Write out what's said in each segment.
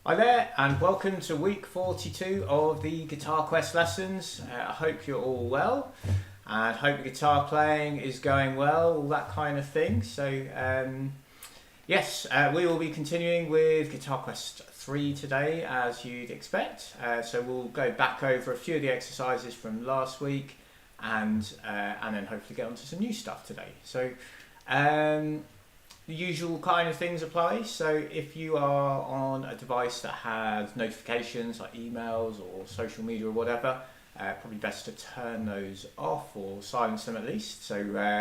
Hi there, and welcome to week 42 of the Guitar Quest lessons. I hope you're all well, and hope the guitar playing is going well, all that kind of thing. So yes, we will be continuing with Guitar Quest 3 today, as you'd expect. So we'll go back over a few of the exercises from last week, and then hopefully get onto some new stuff today. So the usual kind of things apply. So if you are on a device that has notifications like emails or social media or whatever, probably best to turn those off or silence them at least. So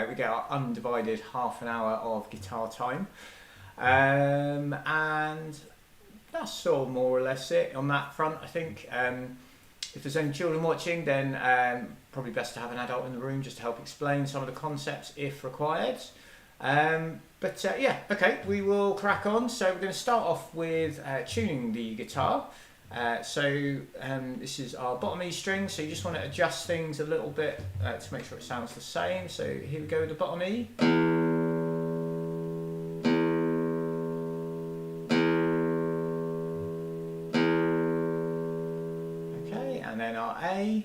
we get our undivided half an hour of guitar time. And that's sort of more or less it on that front, I think. If there's any children watching, then probably best to have an adult in the room just to help explain some of the concepts if required. Yeah, okay, we will crack on. So we're going to start off with tuning the guitar. This is our bottom E string, so you just want to adjust things a little bit to make sure it sounds the same. So here we go with the bottom E. Okay, and then our A.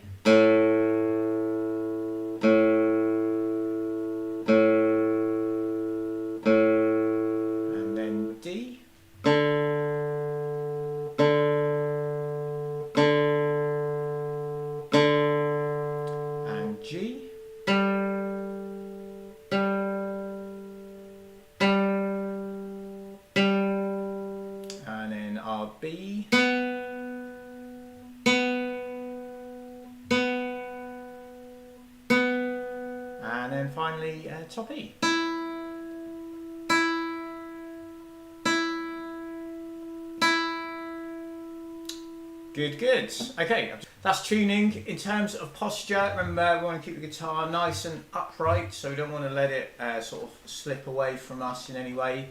D, and G, and then our B, and then finally top E. Good. Okay, that's tuning. In terms of posture, remember we want to keep the guitar nice and upright, so we don't want to let it sort of slip away from us in any way.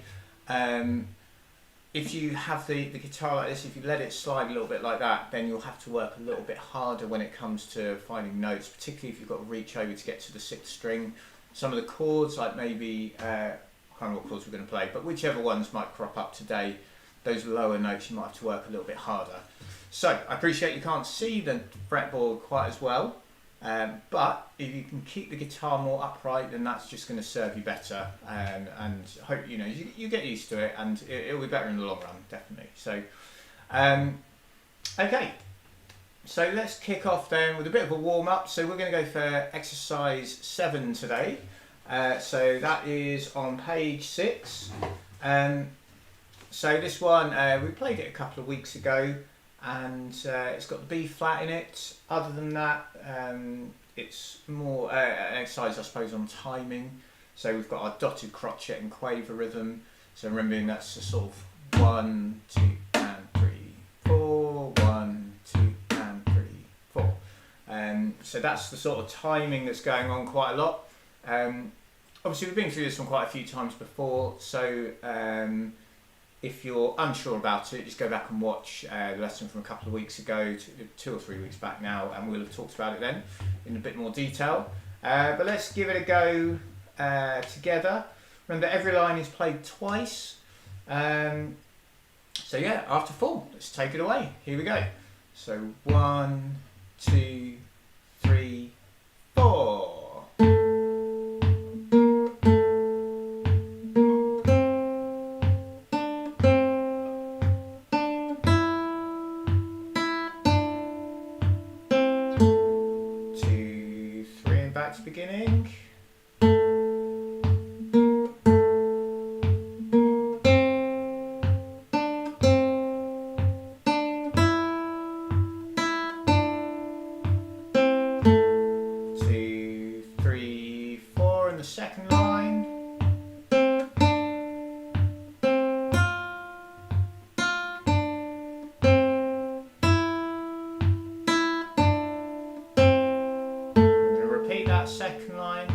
If you have the guitar like this, if you let it slide a little bit like that, then you'll have to work a little bit harder when it comes to finding notes, particularly if you've got to reach over to get to the 6th string. Some of the chords, like maybe, I can't remember what chords we're going to play, but whichever ones might crop up today, those lower notes you might have to work a little bit harder. So I appreciate you can't see the fretboard quite as well, but if you can keep the guitar more upright, then that's just going to serve you better, and hope you get used to it, and it'll be better in the long run, definitely. So okay, so let's kick off then with a bit of a warm up. So we're going to go for exercise 7 today. So that is on page 6. So this one, we played it a couple of weeks ago, and it's got the B flat in it. Other than that, it's more an exercise, I suppose, on timing. So we've got our dotted crotchet and quaver rhythm. So remembering that's a sort of 1, 2, and 3, 4, 1, 2, and 3, 4. So that's the sort of timing that's going on quite a lot. Obviously, we've been through this one quite a few times before, so if you're unsure about it, just go back and watch the lesson from a couple of weeks ago, 2 or 3 weeks back now, and we'll have talked about it then in a bit more detail. But let's give it a go together. Remember, every line is played twice. So yeah, after 4, let's take it away. Here we go. So 1, 2, 3, 4. Beginning. Two, three, 4 in the second line. Repeat that second line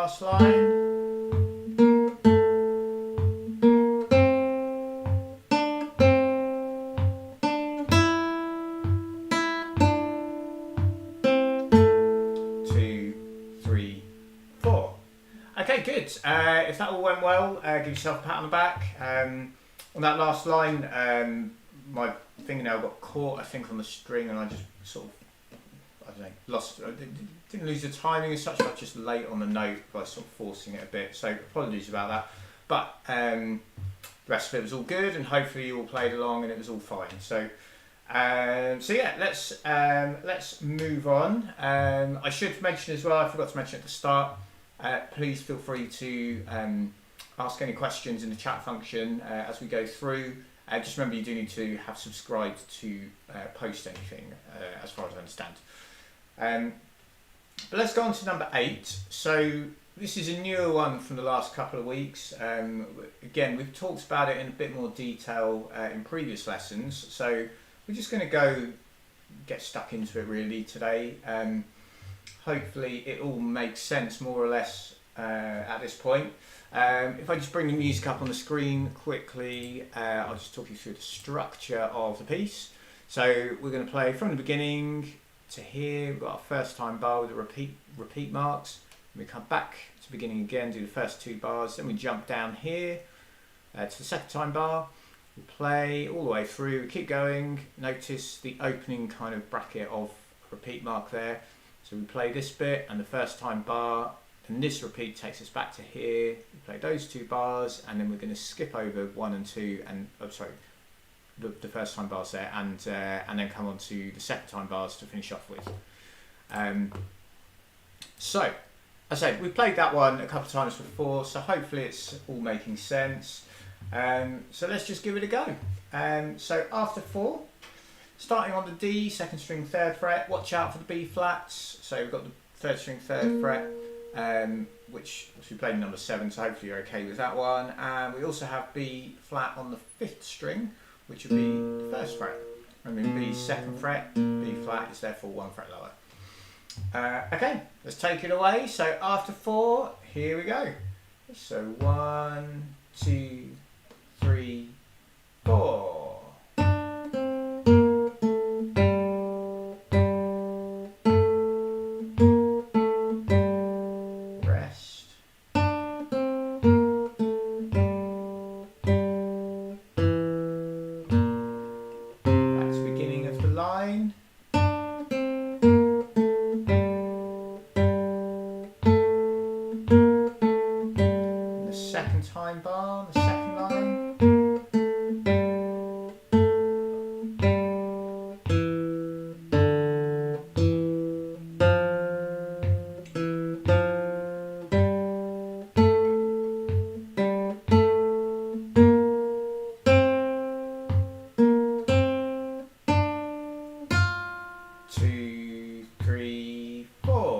last line. Okay, good. If that all went well, give yourself a pat on the back. On that last line, my fingernail got caught, I think, on the string, and I just sort of, I don't know, lost. I didn't lose the timing as such. I was just late on the note by sort of forcing it a bit. So apologies about that. But the rest of it was all good, and hopefully you all played along, and it was all fine. So yeah, let's move on. I should mention as well, I forgot to mention at the start. Please feel free to ask any questions in the chat function as we go through. Just remember, you do need to have subscribed to post anything, as far as I understand. But let's go on to number 8. So this is a newer one from the last couple of weeks. Again, we've talked about it in a bit more detail in previous lessons. So we're just going to get stuck into it really today. Hopefully it all makes sense more or less at this point. If I just bring the music up on the screen quickly, I'll just talk you through the structure of the piece. So we're going to play from the beginning to here. We've got our first time bar with the repeat marks. We come back to the beginning again, do the first 2 bars, then we jump down here to the second time bar. We play all the way through, we keep going. Notice the opening kind of bracket of repeat mark there. So we play this bit and the first time bar, and this repeat takes us back to here. We play those 2 bars, and then we're going to skip over 1 and 2, and the first time bars there, and then come on to the second time bars to finish off with. So, as I said, we've played that one a couple of times before, so hopefully it's all making sense. So let's just give it a go. So after 4. Starting on the D, 2nd string, 3rd fret, watch out for the B flats. So we've got the 3rd string, 3rd fret, which we played in number 7, so hopefully you're okay with that one. And we also have B flat on the 5th string, which would be the 1st fret. I mean, B 2nd fret, B flat is therefore 1 fret lower. Okay, let's take it away. So after 4, here we go. So 1, 2, 3, 4. Time bar, the second line. 2, 3, 4.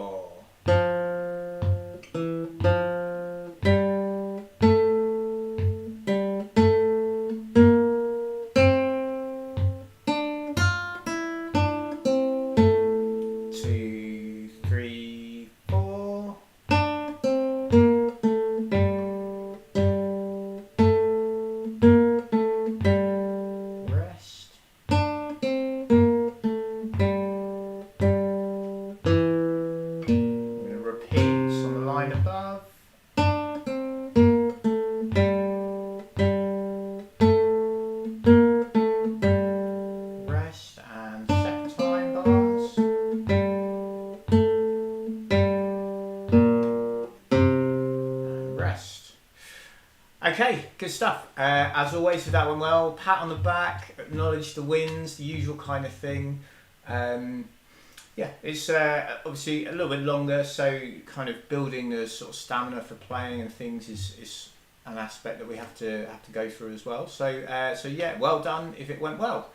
Okay, good stuff. As always, if that went well, pat on the back, acknowledge the wins, the usual kind of thing. Yeah, it's obviously a little bit longer, so kind of building the sort of stamina for playing and things is an aspect that we have to go through as well. So yeah, well done if it went well.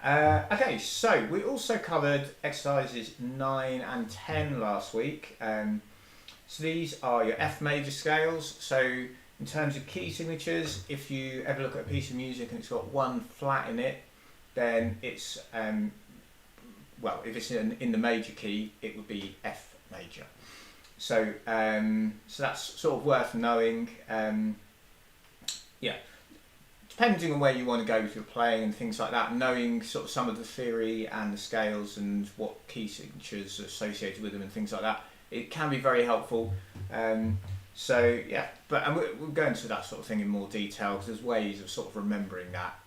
Okay, so we also covered exercises 9 and 10 last week. So these are your F major scales. So in terms of key signatures, if you ever look at a piece of music and it's got one flat in it, then it's, well, if it's in the major key, it would be F major. So so that's sort of worth knowing. Yeah, depending on where you want to go with your playing and things like that, knowing sort of some of the theory and the scales and what key signatures are associated with them and things like that, it can be very helpful. So yeah, but we'll go into that sort of thing in more detail, because there's ways of sort of remembering that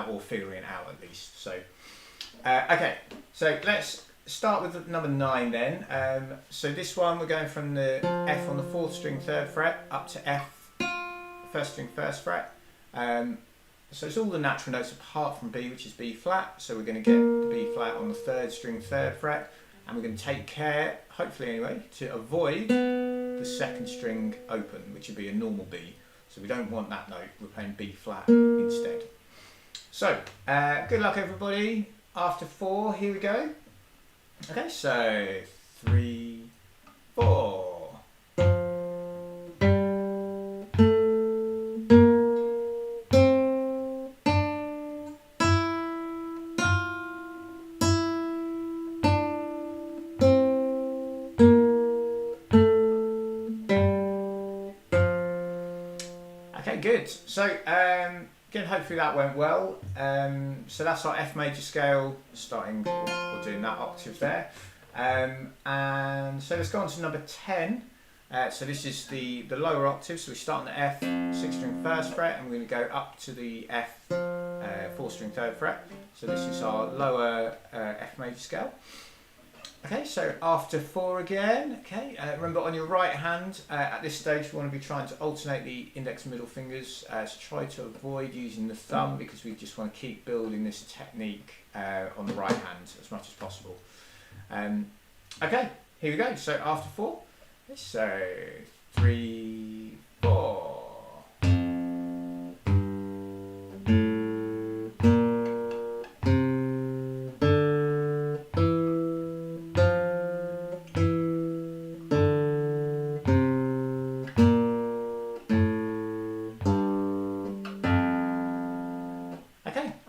or figuring it out at least. So okay, so let's start with number 9 then. So this one we're going from the F on the 4th string 3rd fret up to F 1st string 1st fret. So it's all the natural notes apart from B, which is B flat. So we're going to get the B flat on the 3rd string 3rd fret, and we're going to take care, hopefully anyway, to avoid the 2nd string open, which would be a normal B. So we don't want that note, we're playing B flat instead. So good luck everybody. After 4, here we go. Okay, so 3, 4. Okay, good. So again, hopefully that went well. So that's our F major scale, starting or doing that octave there. And so let's go on to number 10. So this is the lower octave. So we start on the F 6th string 1st fret, and we're going to go up to the F 4th string 3rd fret. So this is our lower F major scale. Okay, so after 4 again. Okay, remember on your right hand at this stage you want to be trying to alternate the index and middle fingers. So try to avoid using the thumb, because we just want to keep building this technique on the right hand as much as possible. Okay, here we go. So after 4, so 3, 4.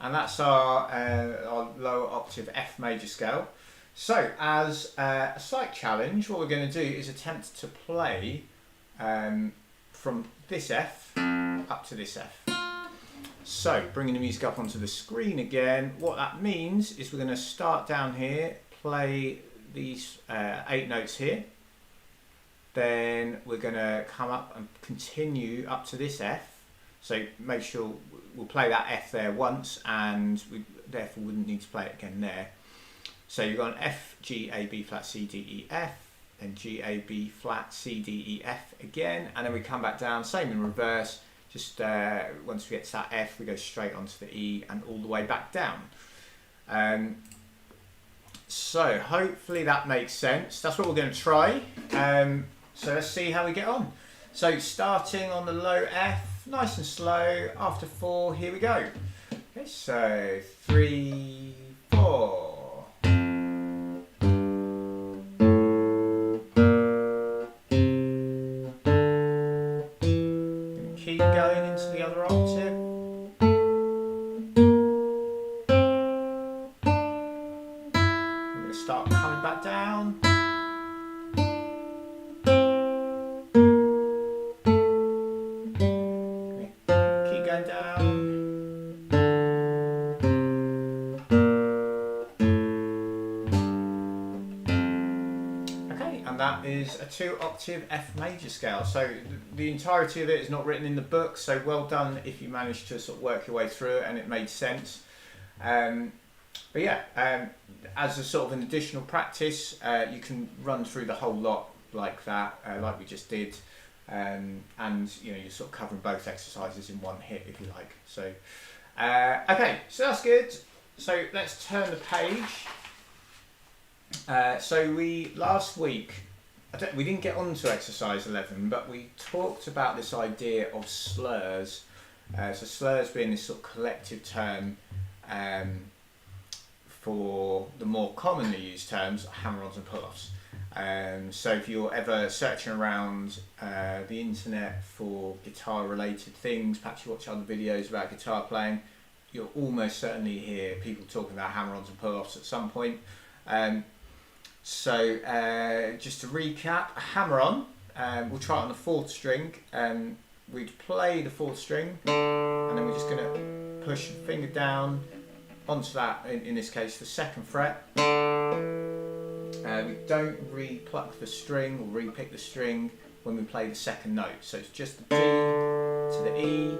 And that's our lower octave F major scale. So as a slight challenge, what we're going to do is attempt to play from this F up to this F. So bringing the music up onto the screen again, what that means is we're going to start down here, play these 8 notes here. Then we're going to come up and continue up to this F. So make sure we'll play that F there once, and we therefore wouldn't need to play it again there. So you've got an F, G, A, B flat, C, D, E, F, then G, A, B flat, C, D, E, F again, and then we come back down, same in reverse. Just once we get to that F, we go straight onto the E and all the way back down. So hopefully that makes sense. That's what we're going to try. So let's see how we get on. So starting on the low F, nice and slow. After 4, here we go. Okay, so 3, 4. Keep going into the other octave. We're going to start coming back down. That is a 2-octave F major scale. So the entirety of it is not written in the book, so well done if you managed to sort of work your way through it and it made sense. But yeah, as a sort of an additional practice, you can run through the whole lot like that, like we just did, and you know, you're sort of covering both exercises in one hit if you like. So okay, so that's good. So let's turn the page. So last week, we didn't get on to exercise 11, but we talked about this idea of slurs. So slurs being this sort of collective term for the more commonly used terms, hammer-ons and pull-offs. So if you're ever searching around the internet for guitar-related things, perhaps you watch other videos about guitar playing, you'll almost certainly hear people talking about hammer-ons and pull-offs at some point. So just to recap, a hammer on, we'll try it on the 4th string. We'd play the 4th string, and then we're just going to push the finger down onto that, in this case the 2nd fret. We don't re-pluck the string or re-pick the string when we play the 2nd note. So it's just the D to the E.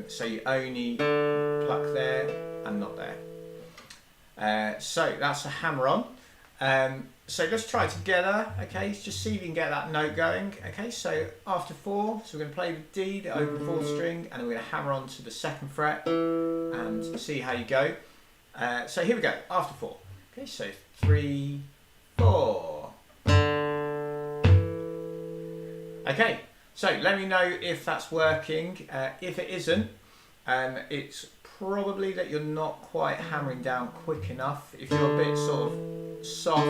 So you only pluck there and not there. So that's a hammer on. So let's try it together. Okay, just see if you can get that note going. Okay, so after 4, so we're going to play the D, the open 4th string, and then we're going to hammer on to the 2nd fret and see how you go. So here we go, after 4. Okay, so 3, 4. Okay, so let me know if that's working. If it isn't, it's probably that you're not quite hammering down quick enough. If you're a bit sort of soft,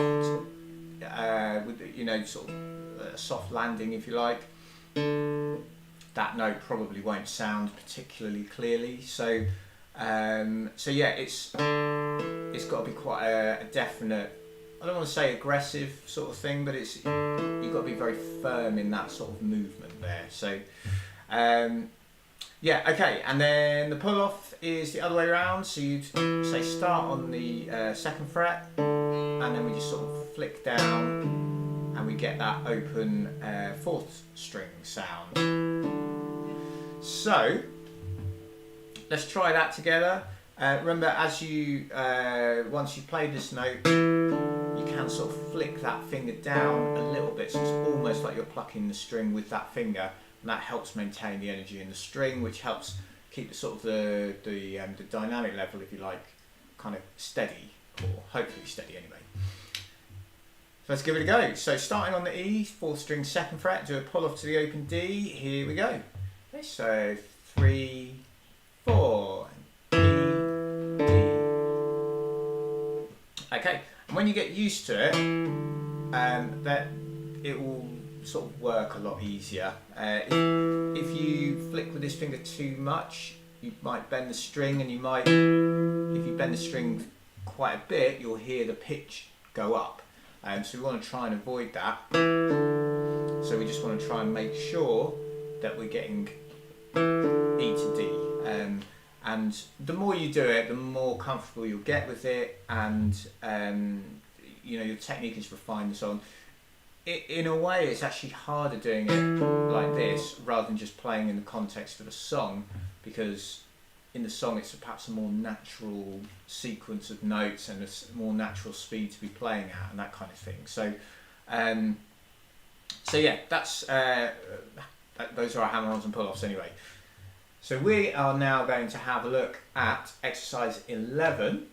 with sort of a soft landing, if you like, that note probably won't sound particularly clearly. So yeah, it's got to be quite a definite, I don't want to say aggressive sort of thing, but you've got to be very firm in that sort of movement there. So yeah, okay, and then the pull-off is the other way around. So you'd say start on the 2nd fret, and then we just sort of flick down, and we get that open 4th string sound. So let's try that together. Remember, as you once you've played this note, you can sort of flick that finger down a little bit, so it's almost like you're plucking the string with that finger, and that helps maintain the energy in the string, which helps keep the sort of the dynamic level, if you like, kind of steady, or hopefully steady anyway. So let's give it a go. So starting on the E, 4th string, 2nd fret, do a pull off to the open D. Here we go. Okay, so 3, 4, E, D. Okay, and when you get used to it, that it will sort of work a lot easier. If you flick with this finger too much, you might bend the string, and if you bend the string quite a bit, you'll hear the pitch go up. So we want to try and avoid that. So we just want to try and make sure that we're getting E to D. And the more you do it, the more comfortable you'll get with it, and your technique is refined and so on. In a way, it's actually harder doing it like this rather than just playing in the context of a song, because in the song it's perhaps a more natural sequence of notes and a more natural speed to be playing at, and that kind of thing. So yeah, that's those are our hammer-ons and pull-offs anyway. So we are now going to have a look at exercise 11.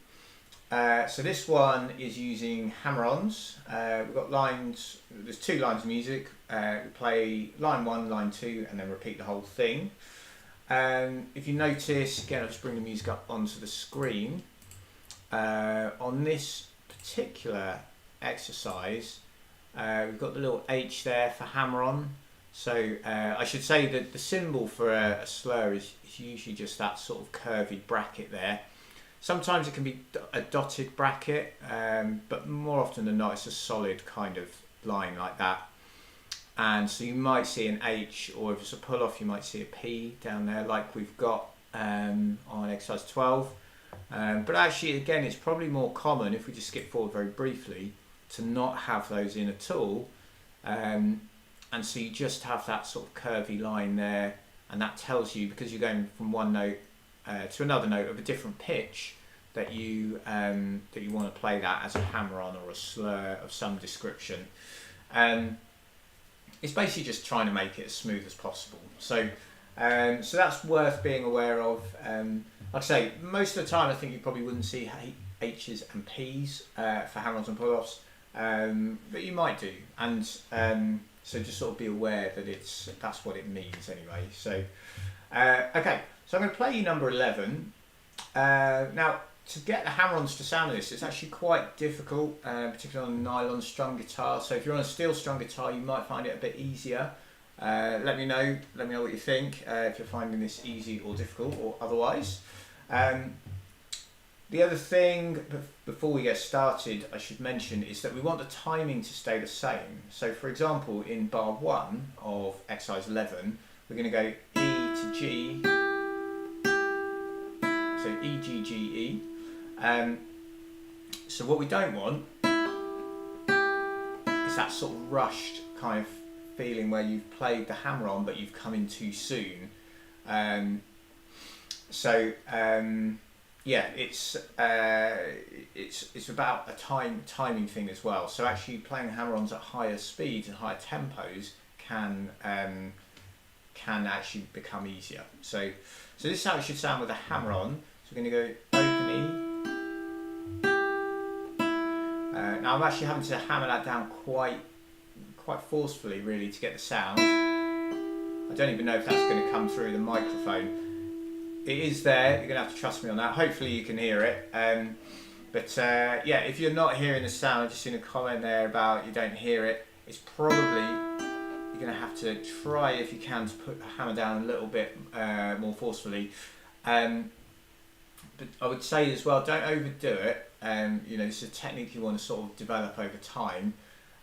So this one is using hammer-ons. We've got lines, there's 2 lines of music. We play line 1, line 2, and then repeat the whole thing. If you notice, again, I'll just bring the music up onto the screen. On this particular exercise, we've got the little H there for hammer-on. So I should say that the symbol for a slur is usually just that sort of curvy bracket there. Sometimes it can be a dotted bracket, but more often than not it's a solid kind of line like that. And so you might see an H, or if it's a pull-off you might see a P down there like we've got on exercise 12. But actually, again, it's probably more common, if we just skip forward very briefly, to not have those in at all. And so you just have that sort of curvy line there, and that tells you, because you're going from one note to another note of a different pitch, that you want to play that as a hammer-on or a slur of some description. It's basically just trying to make it as smooth as possible. So that's worth being aware of. Like I say, most of the time I think you probably wouldn't see H's and P's for hammer-ons and pull-offs, but you might do. And so just sort of be aware that that's what it means anyway. So okay, so I'm going to play you number 11. Now, to get the hammer-ons to sound this, it's actually quite difficult, particularly on a nylon strung guitar. So if you're on a steel strung guitar, you might find it a bit easier. Let me know what you think, if you're finding this easy or difficult or otherwise. The other thing, before we get started, I should mention is that we want the timing to stay the same. So for example, in bar 1 of exercise 11, we're going to go E to G, so E, G, G, E. So what we don't want is that sort of rushed kind of feeling where you've played the hammer on but you've come in too soon. Yeah, it's about a timing thing as well. So actually playing hammer-ons at higher speeds and higher tempos can actually become easier. So this is how it should sound with a hammer-on. So we're going to go open E. Now I'm actually having to hammer that down quite forcefully really to get the sound. I don't even know if that's going to come through the microphone. It is there, you're going to have to trust me on that. Hopefully you can hear it. Yeah, if you're not hearing the sound, I've just seen a comment there about you don't hear it. It's probably, you're going to have to try if you can to put the hammer down a little bit more forcefully. But I would say as well, don't overdo it. You know, this is a technique you want to sort of develop over time.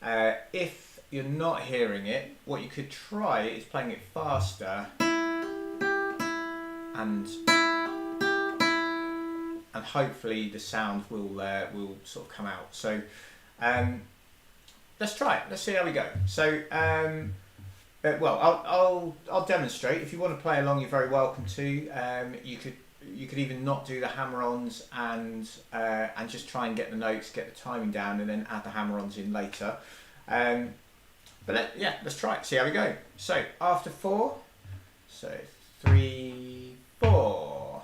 If you're not hearing it, what you could try is playing it faster and hopefully the sound will sort of come out. So let's try it. Let's see how we go. So well, I'll demonstrate. If you want to play along, you're very welcome to. You could even not do the hammer-ons and just try and get the notes, get the timing down, and then add the hammer-ons in later. Let's try it. See how we go. So after 4, so 3, 4.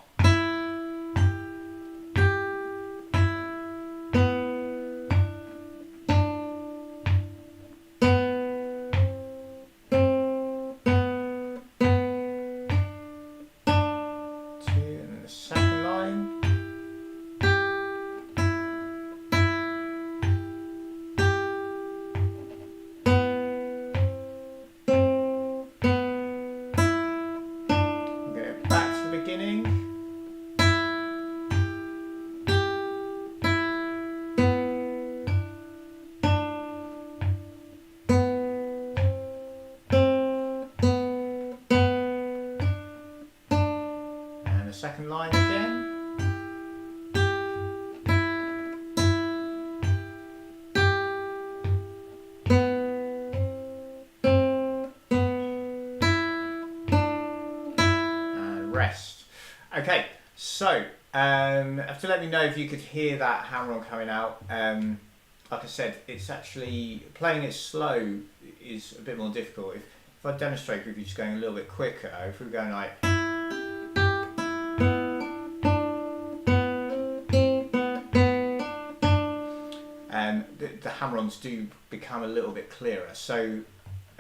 Second line again. And rest. Okay, so have to let me know if you could hear that hammer-on coming out. Like I said, it's actually playing it slow is a bit more difficult. If I demonstrate with you just going a little bit quicker, if we're going like the hammer-ons do become a little bit clearer. So,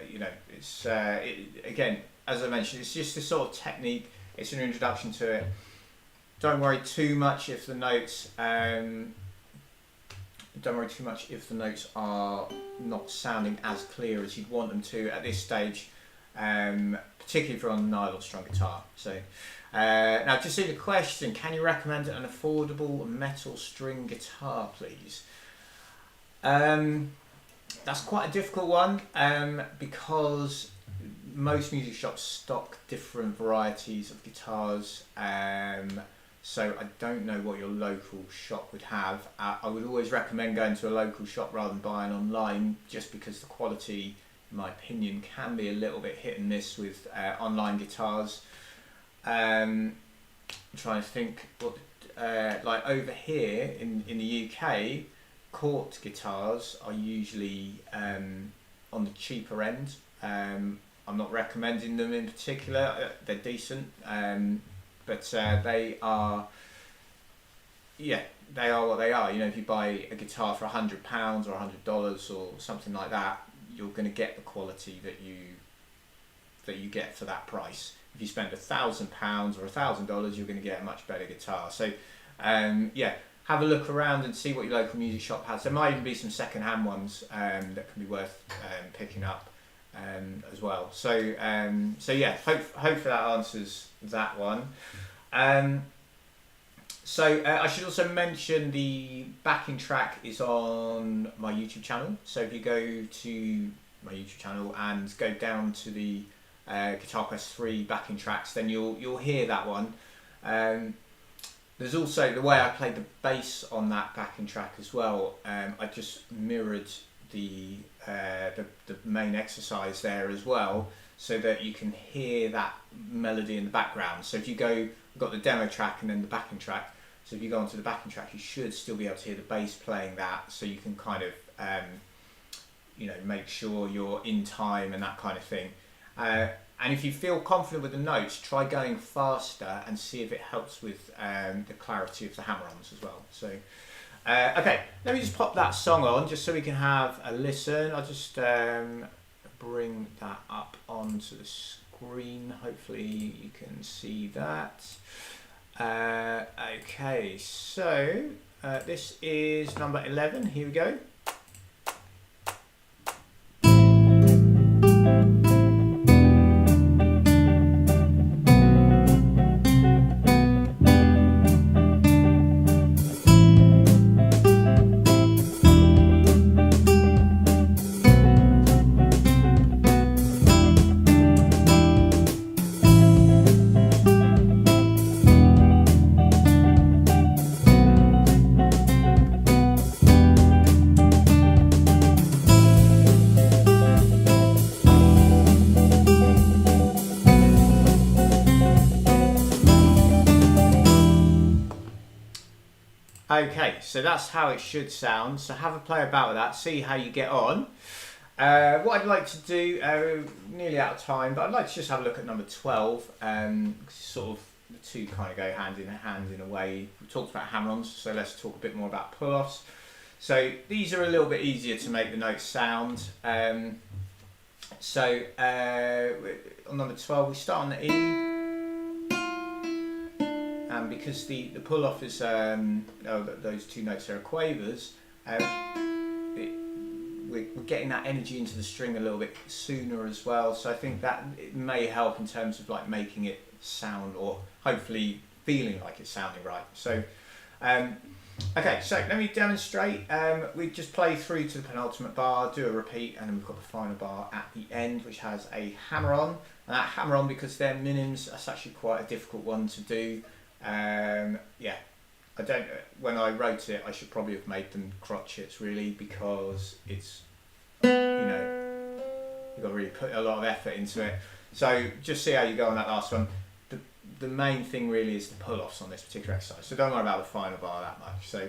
you know, it's again, as I mentioned, it's just a sort of technique. It's an introduction to it. Don't worry too much if the notes are not sounding as clear as you'd want them to at this stage, particularly if you're on a nylon strung guitar. So now, just see the question: can you recommend an affordable metal string guitar, please? That's quite a difficult one because most music shops stock different varieties of guitars, so I don't know what your local shop would have. I would always recommend going to a local shop rather than buying online, just because the quality, in my opinion, can be a little bit hit and miss with online guitars. I'm trying to think what, like over here in the UK, Cort guitars are usually on the cheaper end. I'm not recommending them in particular. They're decent, but they are what they are. You know, if you buy a guitar for £100 or $100 or something like that, you're going to get the quality that you get for that price. If you spend £1,000 or $1,000, you're going to get a much better guitar. So have a look around and see what your local music shop has. There might even be some second-hand ones that can be worth picking up as well. So hopefully that answers that one. So I should also mention the backing track is on my YouTube channel. So if you go to my YouTube channel and go down to the Guitar Quest 3 backing tracks, then you'll hear that one. There's also the way I played the bass on that backing track as well. I just mirrored the main exercise there as well, so that you can hear that melody in the background. So if you go, we've got the demo track and then the backing track. So if you go onto the backing track, you should still be able to hear the bass playing that. So you can kind of, make sure you're in time and that kind of thing. And if you feel confident with the notes, try going faster and see if it helps with the clarity of the hammer-ons as well. So, okay, let me just pop that song on just so we can have a listen. I'll just bring that up onto the screen. Hopefully you can see that. Okay, so this is number 11. Here we go. Okay, so that's how it should sound. So have a play about with that, see how you get on. What I'd like to do, nearly out of time, but I'd like to just have a look at number 12. Sort of the two kind of go hand in hand in a way. We talked about hammer-ons, so let's talk a bit more about pull-offs. So these are a little bit easier to make the notes sound. On number 12, we start on the E. And because the pull-off is, those two notes are quavers, we're getting that energy into the string a little bit sooner as well. So I think that it may help in terms of like making it sound, or hopefully feeling like it's sounding right. So, okay, so let me demonstrate. We just play through to the penultimate bar, do a repeat, and then we've got the final bar at the end, which has a hammer-on. And that hammer-on, because they're minims, that's actually quite a difficult one to do. Yeah, I don't. When I wrote it, I should probably have made them crotchets really, because it's, you've got to really put a lot of effort into it. So just see how you go on that last one. The main thing really is the pull-offs on this particular exercise. So don't worry about the final bar that much. So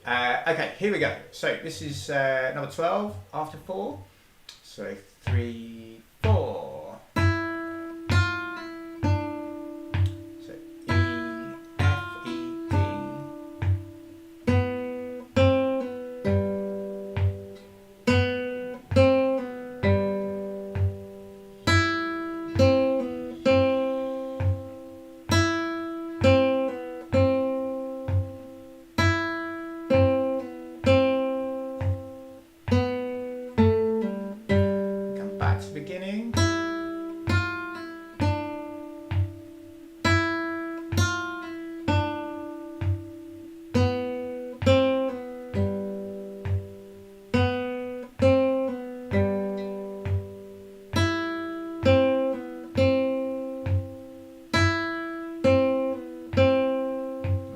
okay, here we go. So this is number 12 after 4. So 3, 4. Beginning.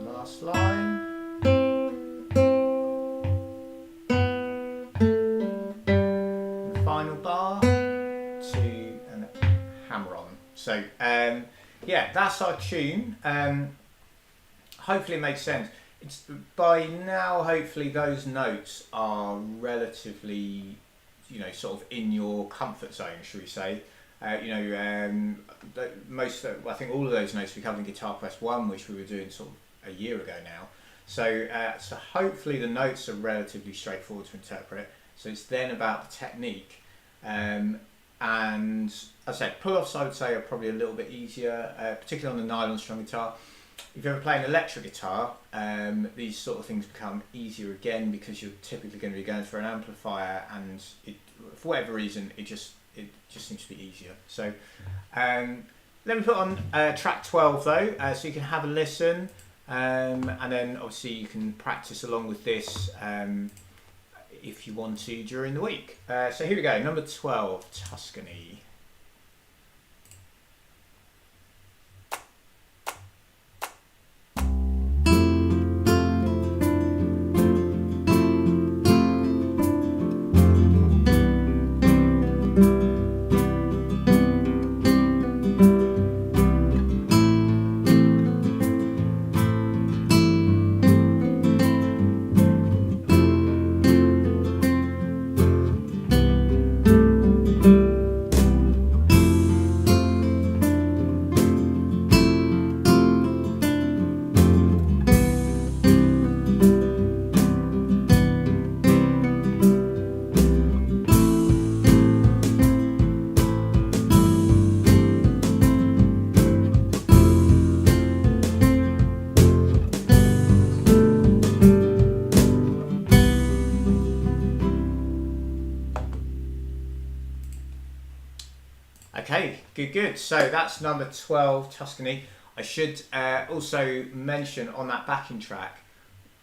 Last line. The final bar. Hammer-on. So yeah, that's our tune. Hopefully it makes sense. It's by now, hopefully those notes are relatively, sort of in your comfort zone, should we say. I think all of those notes we covered in Guitar Quest 1, which we were doing sort of a year ago now. So hopefully the notes are relatively straightforward to interpret. So it's then about the technique. And as I said, pull-offs I would say are probably a little bit easier, particularly on the nylon string guitar. If you ever play an electric guitar, these sort of things become easier again, because you're typically going to be going for an amplifier, and for whatever reason it just seems to be easier. So let me put on track 12 though, so you can have a listen. And then obviously you can practice along with this if you want to during the week. So here we go, number 12, Tuscany. Okay, good. So that's number 12, Tuscany. I should also mention on that backing track,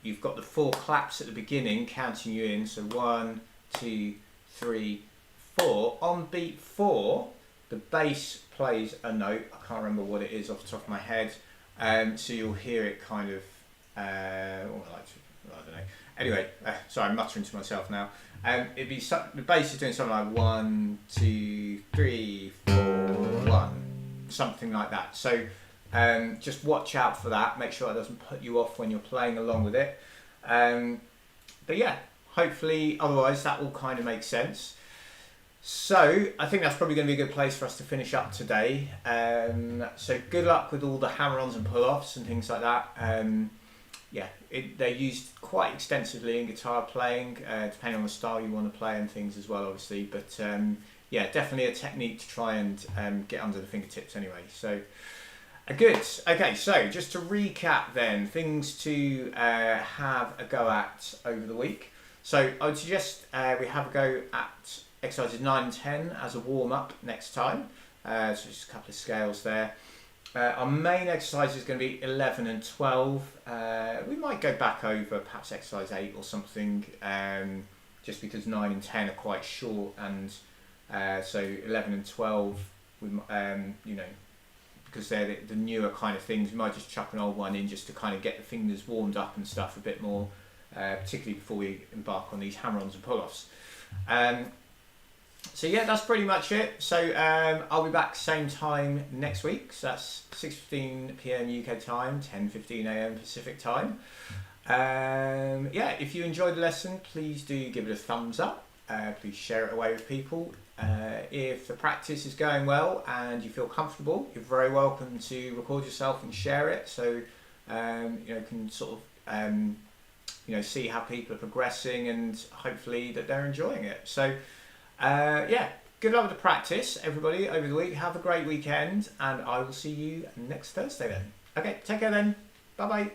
you've got the 4 claps at the beginning, counting you in. So 1, 2, 3, 4. On beat 4, the bass plays a note. I can't remember what it is off the top of my head. So you'll hear it kind of, I don't know. Anyway, sorry, I'm muttering to myself now. It'd be the bass is doing something like 1, 2, 3, 4, 1, something like that. So just watch out for that. Make sure it doesn't put you off when you're playing along with it. But yeah, hopefully, otherwise that will kind of make sense. So I think that's probably going to be a good place for us to finish up today. So good luck with all the hammer-ons and pull-offs and things like that. Yeah, they're used quite extensively in guitar playing, depending on the style you want to play and things as well, obviously. But yeah, definitely a technique to try and get under the fingertips anyway. So good. Okay, so just to recap then, things to have a go at over the week. So I would suggest we have a go at exercises 9 and 10 as a warm-up next time. So just a couple of scales there. Our main exercise is going to be 11 and 12. We might go back over perhaps exercise 8 or something, just because 9 and 10 are quite short, and so 11 and 12, we, you know, because they're the newer kind of things, we might just chuck an old one in just to kind of get the fingers warmed up and stuff a bit more, particularly before we embark on these hammer-ons and pull-offs. So yeah, that's pretty much it. So I'll be back same time next week. So that's 6:15 PM UK time, 10:15 AM Pacific time. Yeah, if you enjoyed the lesson, please do give it a thumbs up. Please share it away with people. If the practice is going well and you feel comfortable, you're very welcome to record yourself and share it. So you know, can sort of you know, see how people are progressing and hopefully that they're enjoying it. So. Yeah, good luck with the practice, everybody, over the week. Have a great weekend, and I will see you next Thursday then. Okay, take care then. Bye-bye.